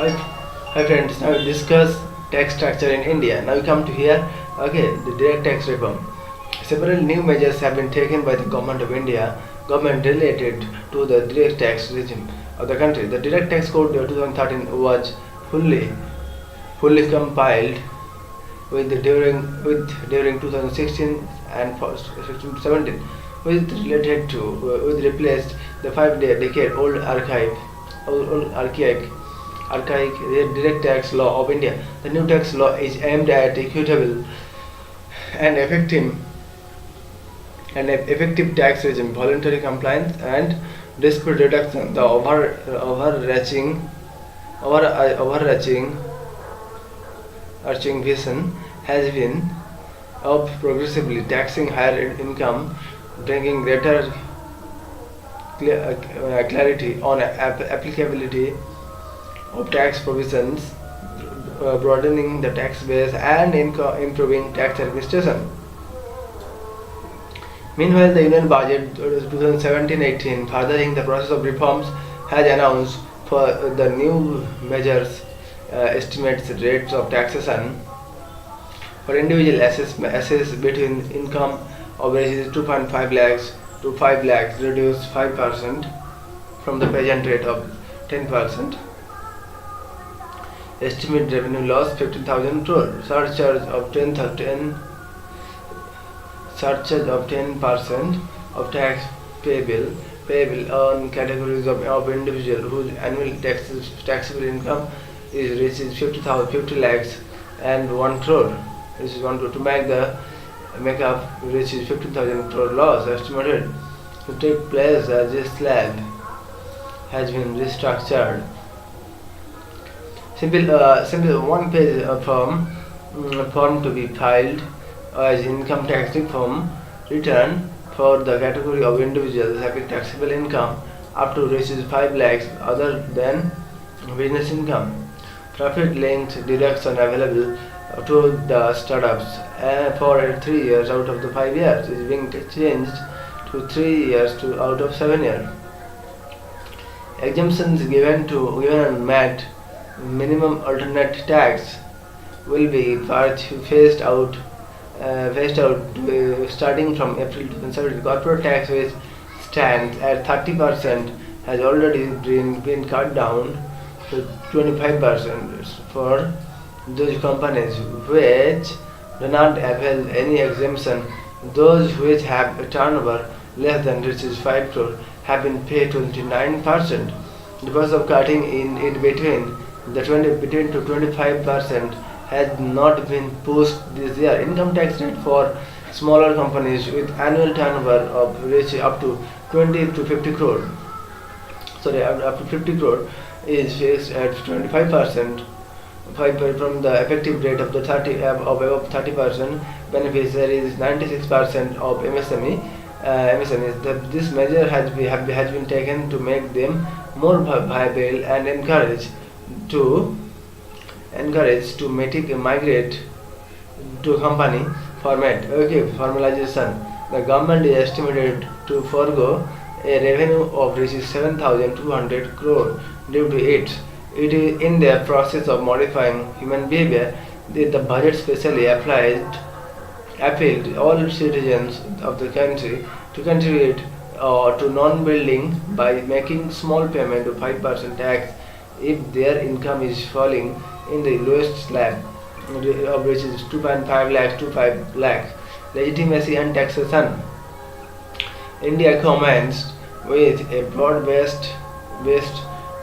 Hi, hi friends. Now we discuss tax structure in India. Now we come to here. Okay, the direct tax reform. Several new measures have been taken by the government of India, government related to the direct tax regime of the country. The Direct Tax Code 2013 was fully compiled during 2016 and 16 to 17, which replaced the decade old archaic direct tax law of India. The new tax law is aimed at equitable and effective tax regime, voluntary compliance, and dispute reduction. The overarching vision has been of progressively taxing higher income, bringing greater clarity on applicability of tax provisions, broadening the tax base, and improving tax administration. Meanwhile, the Union Budget 2017-18, furthering the process of reforms, has announced for the new measures estimates rates of taxation for individual assets between income of 2.5 lakhs to 5 lakhs, reduced 5% from the present rate of 10%. Estimate revenue loss 15,000 crore. Surcharge of 10% of tax payable on categories of individual whose annual taxable income reaches 50 lakhs and 1 crore. This is 1 crore. To make up reaches 15,000 crore loss estimated to take place as this slab has been restructured. Simple one-page form to be filed as income tax reform return for the category of individuals having taxable income up to reaches 5 lakhs other than business income. Profit-linked deduction available to the startups for 3 years out of the 5 years is being changed to 3 years out of 7 years. Exemptions given on MAT minimum alternate tax will be phased out starting from April 2017. Corporate tax, which stands at 30%, has already been cut down to 25% for those companies which do not avail any exemption. Those which have a turnover less than 5 crore have been paid 29%. Because of cutting in between, the 20 to 25% has not been pushed this year. Income tax rate for smaller companies with annual turnover of reach up to 20 to 50 crore. Up to 50 crore is fixed at 25%. From the effective rate of the above 30%, beneficiaries 96% of MSMEs. This measure has been taken to make them more viable and encourage to migrate to company format. Okay, formalization. The government is estimated to forego a revenue of 7,200 crore due to it. It is in the process of modifying human behavior. The budget specially appealed all citizens of the country to contribute to non-building by making small payment of 5% tax if their income is falling in the lowest slab of which is 2.5 lakhs to 5 lakhs. Legitimacy and taxation. India commenced with a broad-based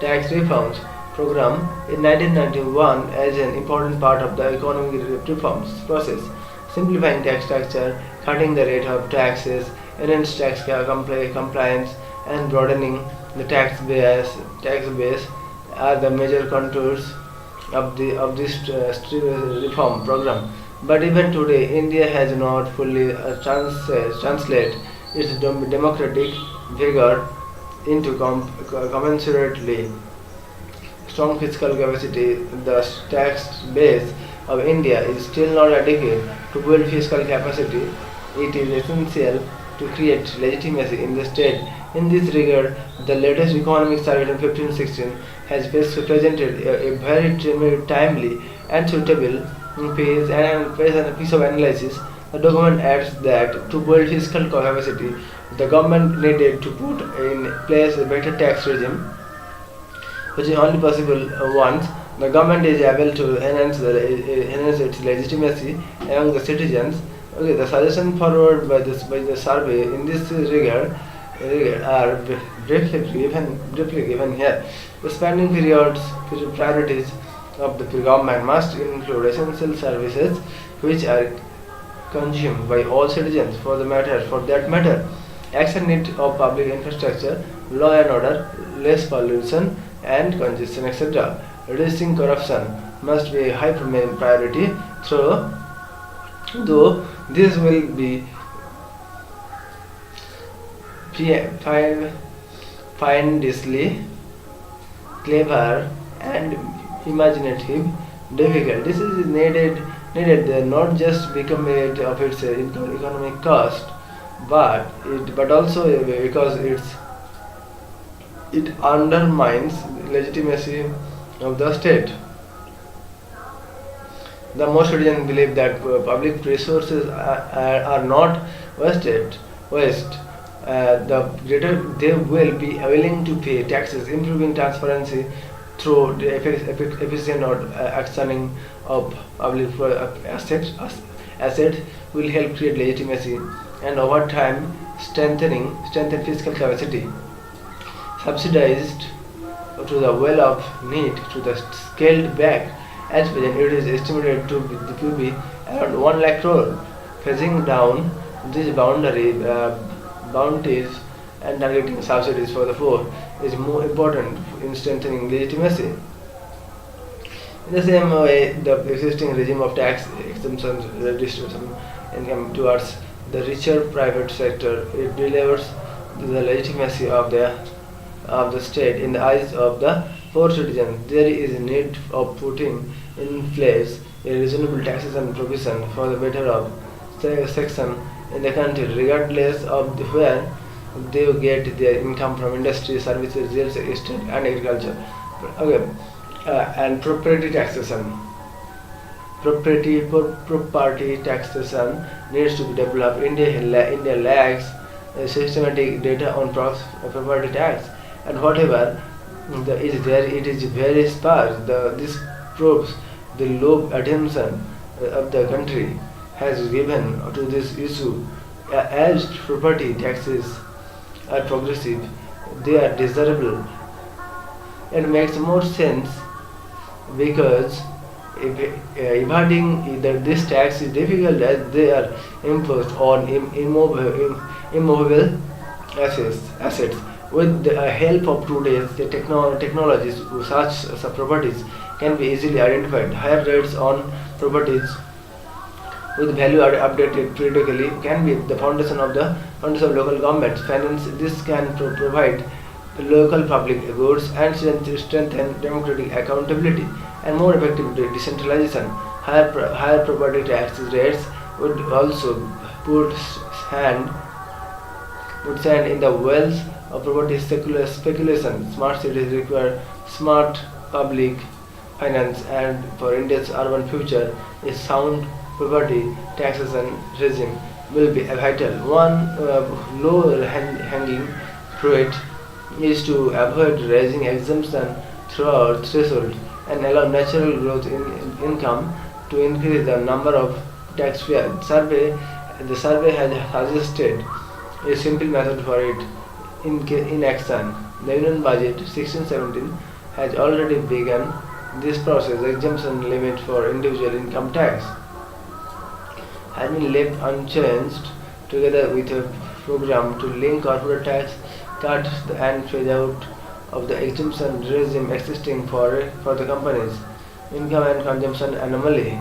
tax reforms program in 1991 as an important part of the economic reforms process, simplifying tax structure, cutting the rate of taxes, enhanced tax compliance, and broadening the tax base are the major contours of this reform program. But even today, India has not fully translated its democratic vigor into commensurately strong fiscal capacity. The tax base of India is still not adequate to build fiscal capacity. It is essential to create legitimacy in the state. In this regard, the latest economic survey in 15-16 has presented a very timely and suitable piece of analysis. The document adds that to build fiscal capacity, the government needed to put in place a better tax regime, which is only possible once the government is able to enhance its legitimacy among the citizens. Okay, the suggestions forwarded by the survey in this regard are briefly given here. The spending priorities of the government must include essential services which are consumed by all citizens. For that matter, action need of public infrastructure, law and order, less pollution and congestion, etc. Reducing corruption must be a high priority. Though this will be finely clever and imaginative difficult. This is needed not just become of its economic cost, but also because it undermines legitimacy of the state. The most citizens believe that public resources are not waste. The greater they will be willing to pay taxes. Improving transparency through the efficient actioning of public assets will help create legitimacy and over time strengthen fiscal capacity. Subsidized to the well-off need to the scaled back. As present, it is estimated to be around 1 lakh crore. Phasing down these bounties and targeting subsidies for the poor is more important in strengthening legitimacy. In the same way, the existing regime of tax exemptions redistribution income towards the richer private sector, it delivers the legitimacy of the state in the eyes of the poor citizens. There is a need of putting in place a reasonable taxation provision for the better of section in the country, regardless of where they get their income from: industry, services, real estate, and agriculture. Okay, and property taxation. Property taxation needs to be developed. India lacks systematic data on property tax, and whatever is there, it is very sparse. This proves the low attention of the country has given to this issue. As property taxes are progressive, they are desirable. It makes more sense because evading this tax is difficult as they are imposed on immovable assets. With the help of today's technologies, such properties can be easily identified. Higher rates on properties with value are updated periodically can be the foundation of local government finance. This can provide local public goods and strengthen democratic accountability and more effective decentralization. Higher property tax rates would also put sand in the wells of property speculation. Smart cities require smart public finance, and for India's urban future, a sound property taxation regime will be vital. One low-hanging fruit is to avoid raising exemption threshold and allow natural growth in income to increase the number of taxpayers. The survey has suggested a simple method for it in action. The Union Budget 16-17 has already begun this process. The exemption limit for individual income tax has been left unchanged, together with a program to link corporate tax cuts and phase out of the exemption regime existing for the companies. Income and consumption anomaly.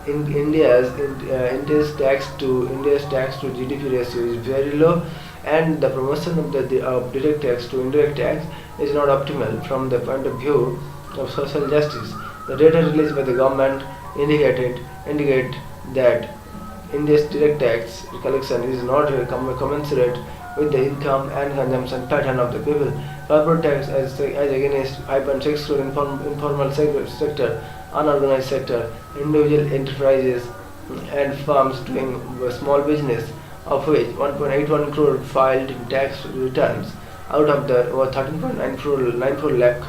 India's tax to GDP ratio is very low, and the promotion of direct tax to indirect tax is not optimal from the point of view of social justice. The data released by the government indicate that India's direct tax collection is not commensurate with the income and consumption pattern of the people. Corporate tax as against 5.6 crore informal sector, unorganized sector, individual enterprises and firms doing small business, of which 1.81 crore filed tax returns. Out of the over 13.94 lakh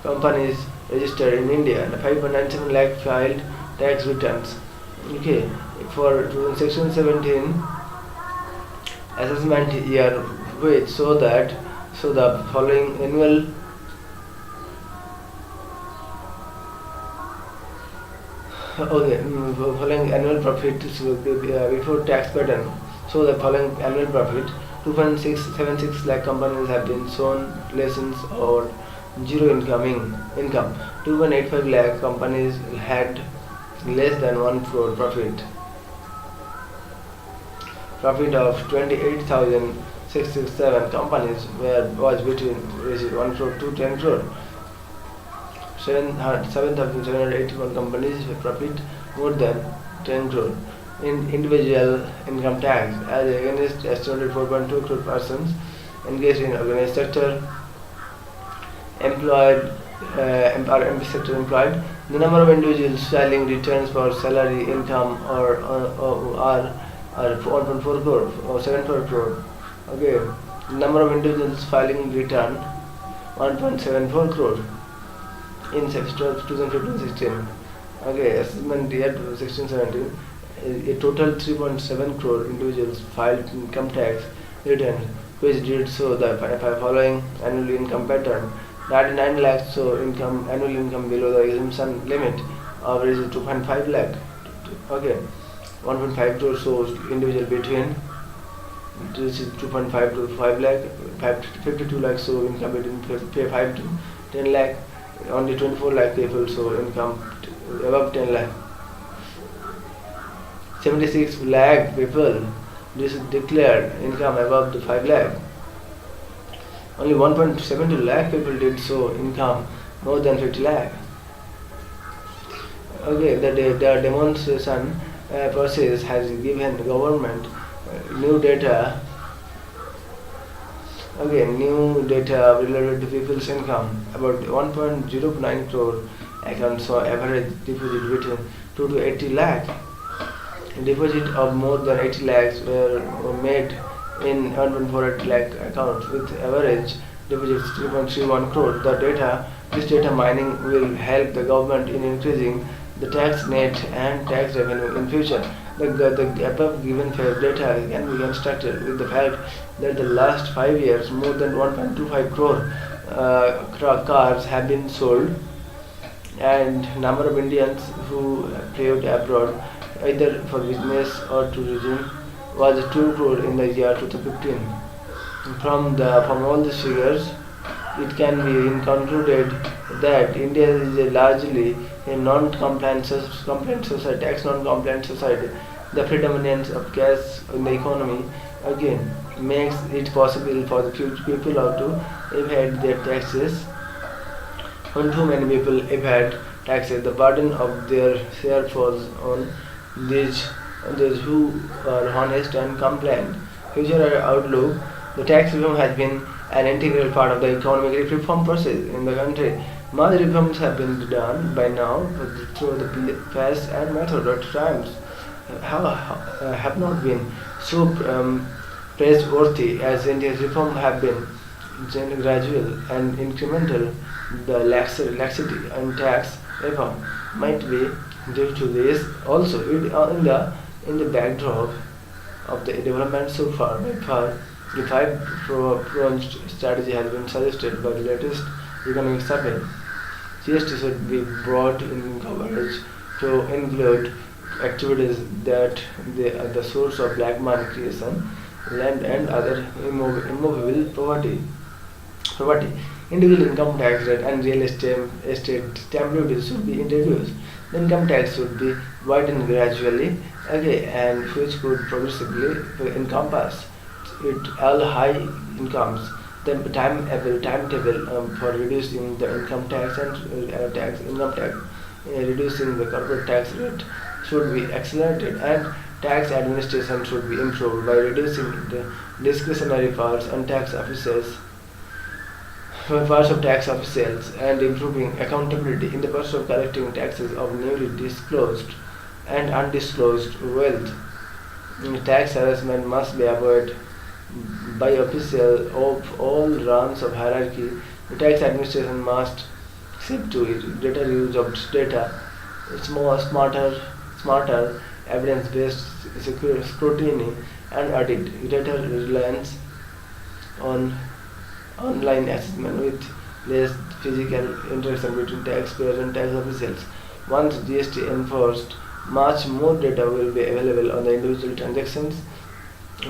companies registered in India and 5.97 lakh filed tax returns. Okay, for Section 17 assessment year, which so the following annual following annual profit before tax pattern. So the following annual profit 2.676 lakh companies have been shown lessons or zero income. 2.85 lakh companies had less than 1 crore profit. Profit of 28,667 companies was between 1 crore to 10 crore. 7,781 companies profit more than 10 crore. In individual income tax, as against estimated 4.2 crore persons engaged in organized sector, employed, the number of individuals filing returns for salary, income, are 1.4 crore or 7.4 crore. Okay, the number of individuals filing return 1.74 crore in 2015-16. Okay, assessment year 2016-17, a total 3.7 crore individuals filed income tax returns, which did so the following annual income pattern. 99 lakhs so annual income below the exemption limit, average 2.5 lakh. Okay, 1.5 crore so individual between 2.5 to 5 lakh, 52 lakhs so income between 5 to 10 lakh, only 24 lakh people so income above 10 lakh. 76 lakh people declared income above the 5 lakh. Only 1.72 lakh people did so income more than 50 lakh. Okay, the demonstration process has given government new data. Again, new data related to people's income. About 1.09 crore accounts saw average deposit between 2 to 80 lakh. Deposit of more than 80 lakhs were made in 1.48 lakh accounts with average deposits 3.31 crore. This data mining will help the government in increasing the tax net and tax revenue in future. The above given data can be constructed with the fact that the last 5 years more than 1.25 crore cars have been sold, and number of Indians who lived abroad either for business or tourism was 2 crore in the year 2015. From all these figures, it can be concluded that India is largely a non-compliant society, tax non-compliant society. The predominance of cash in the economy again makes it possible for the few people to evade their taxes. When too many people evade taxes, the burden of their share falls on those who are honest and compliant. Future outlook: the tax reform has been an integral part of the economic reform process in the country. Much reforms have been done by now through the past and method at times have not been so praiseworthy as India's reform have been gradual and incremental. The laxity and tax reform might be due to this. Also, in the backdrop of the development so far, the five-pronged strategy has been suggested by the latest economic survey. GST should be brought in coverage to include activities that are the source of black money creation, land and other immovable property. Individual income tax rate and real estate stamp duties should be introduced. The income tax should be widened gradually, and which could progressively encompass all high incomes. The timetable for reducing the income tax and reducing the corporate tax rate should be accelerated, and tax administration should be improved by reducing the discretionary powers on tax officers. parts of tax officials and improving accountability in the process of collecting taxes of newly disclosed and undisclosed wealth. Tax harassment must be avoided by officials of all ranks of hierarchy. The tax administration must shift to greater use of data. It's more smarter evidence-based scrutiny and audit, greater reliance on online assessment with less physical interaction between taxpayers and tax officials. Once GST enforced, much more data will be available on the individual transactions.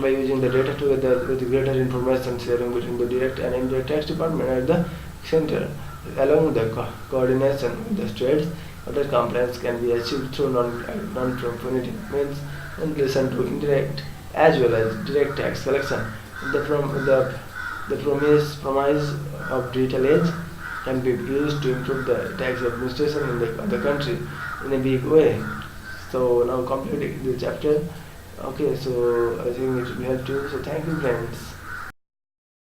By using the data together with greater information sharing between the direct and indirect tax department at the center, along with the coordination with the states, other compliance can be achieved through non-conformity means in relation to indirect as well as direct tax collection. The promise of digital age can be used to improve the tax administration in the country in a big way. So now completing the chapter. Okay, so I think it will help you. So thank you, friends.